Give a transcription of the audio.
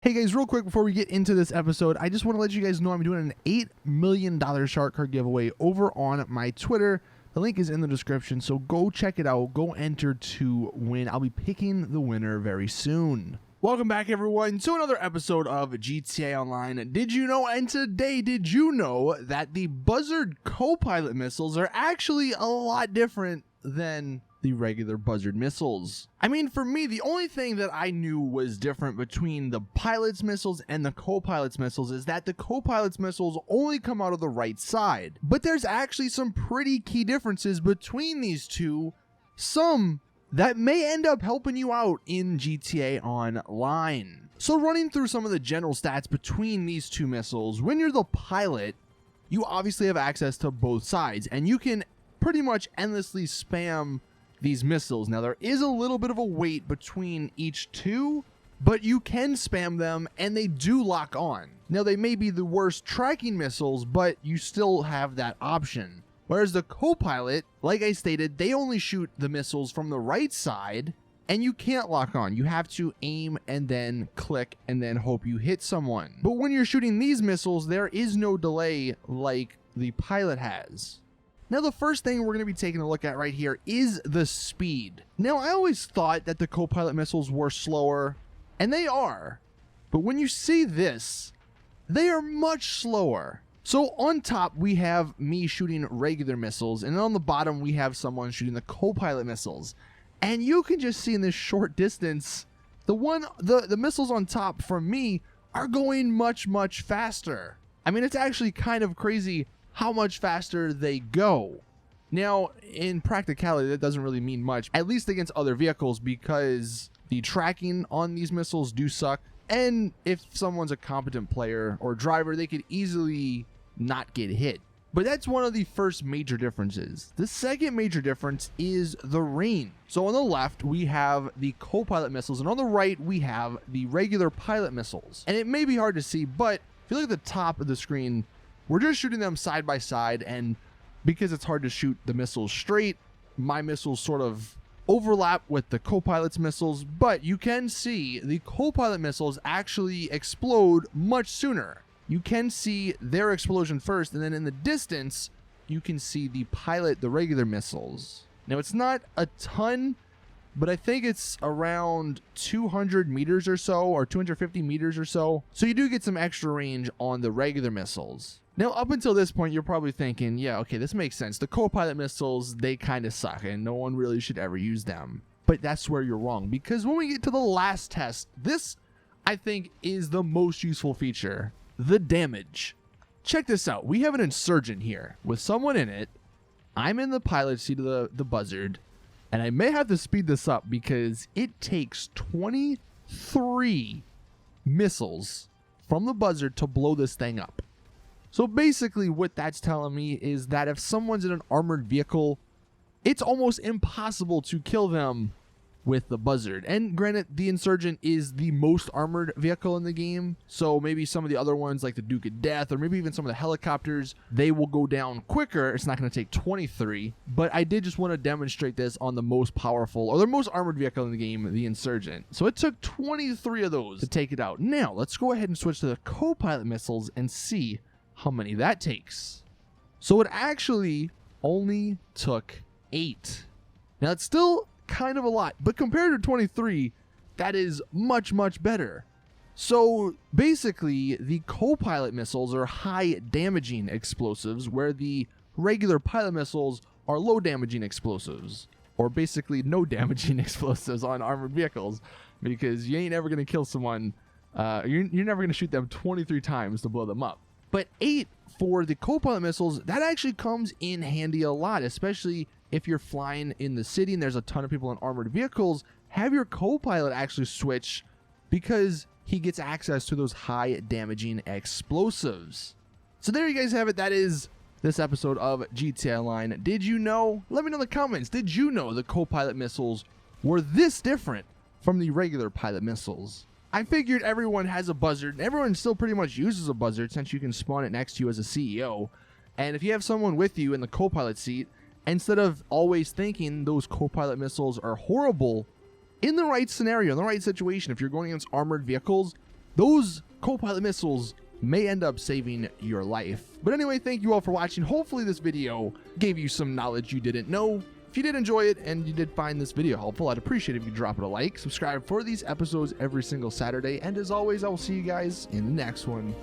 Hey guys, real quick before we get into this episode, I just want to let you guys know I'm doing an $8 million shark card giveaway over on my Twitter. The link is in the description, so go check it out. Go enter to win. I'll be picking the winner very soon. Welcome back, everyone, to another episode of GTA Online. Did you know, and today, did you know that the Buzzard copilot missiles are actually a lot different than the regular Buzzard missiles? I mean, for me, the only thing that I knew was different between the pilot's missiles and the copilot's missiles is that the copilot's missiles only come out of the right side. But there's actually some pretty key differences between these two, some that may end up helping you out in GTA Online. So running through some of the general stats between these two missiles, when you're the pilot, you obviously have access to both sides, and you can pretty much endlessly spam these missiles. Now, there is a little bit of a wait between each two, but you can spam them and they do lock on. Now, they may be the worst tracking missiles, but you still have that option. Whereas the copilot, like I stated, they only shoot the missiles from the right side and you can't lock on. You have to aim and then click and then hope you hit someone. But when you're shooting these missiles, there is no delay like the pilot has. Now, the first thing we're going to be taking a look at right here is the speed. Now, I always thought that the copilot missiles were slower, and they are. But when you see this, they are much slower. So on top, we have me shooting regular missiles, and on the bottom, we have someone shooting the copilot missiles. And you can just see in this short distance, the missiles on top from me are going much, much faster. I mean, it's actually kind of crazy how much faster they go. Now, in practicality, that doesn't really mean much, at least against other vehicles, because the tracking on these missiles do suck. And if someone's a competent player or driver, they could easily not get hit. But that's one of the first major differences. The second major difference is the range. So on the left, we have the copilot missiles, and on the right, we have the regular pilot missiles. And it may be hard to see, but if you look at the top of the screen, we're just shooting them side by side, and because it's hard to shoot the missiles straight, my missiles sort of overlap with the copilot's missiles, but you can see the copilot missiles actually explode much sooner. You can see their explosion first, and then in the distance, you can see the regular missiles. Now, it's not a ton, but I think it's around 200 meters or so, or 250 meters or so. So you do get some extra range on the regular missiles. Now, up until this point, you're probably thinking, yeah, okay, this makes sense. The copilot missiles, they kind of suck, and no one really should ever use them. But that's where you're wrong, because when we get to the last test, this, I think, is the most useful feature, the damage. Check this out. We have an insurgent here with someone in it. I'm in the pilot seat of the Buzzard, and I may have to speed this up because it takes 23 missiles from the Buzzard to blow this thing up. So basically what that's telling me is that if someone's in an armored vehicle, it's almost impossible to kill them with the Buzzard. And granted, the Insurgent is the most armored vehicle in the game, so maybe some of the other ones like the Duke of Death, or maybe even some of the helicopters, they will go down quicker. It's not going to take 23, but I did just want to demonstrate this on the most powerful, or the most armored vehicle in the game, the Insurgent. So it took 23 of those to take it out. Now, let's go ahead and switch to the copilot missiles and see how many that takes. So it actually only took 8. Now, it's still kind of a lot, but compared to 23, that is much, much better. So basically, the copilot missiles are high damaging explosives, where the regular pilot missiles are low damaging explosives, or basically no damaging explosives on armored vehicles, because you ain't ever going to kill someone, you're never going to shoot them 23 times to blow them up. But 8 for the copilot missiles, that actually comes in handy a lot, especially if you're flying in the city and there's a ton of people in armored vehicles. Have your copilot actually switch, because he gets access to those high damaging explosives. So there you guys have it. That is this episode of GTA Online. Did you know? Let me know in the comments. Did you know the copilot missiles were this different from the regular pilot missiles? I figured everyone has a Buzzard, and everyone still pretty much uses a Buzzard since you can spawn it next to you as a CEO. And if you have someone with you in the copilot seat, instead of always thinking those copilot missiles are horrible, in the right scenario, in the right situation, if you're going against armored vehicles, those copilot missiles may end up saving your life. But anyway, thank you all for watching. Hopefully this video gave you some knowledge you didn't know. If you did enjoy it and you did find this video helpful, I'd appreciate it if you drop it a like, subscribe for these episodes every single Saturday, and as always, I will see you guys in the next one.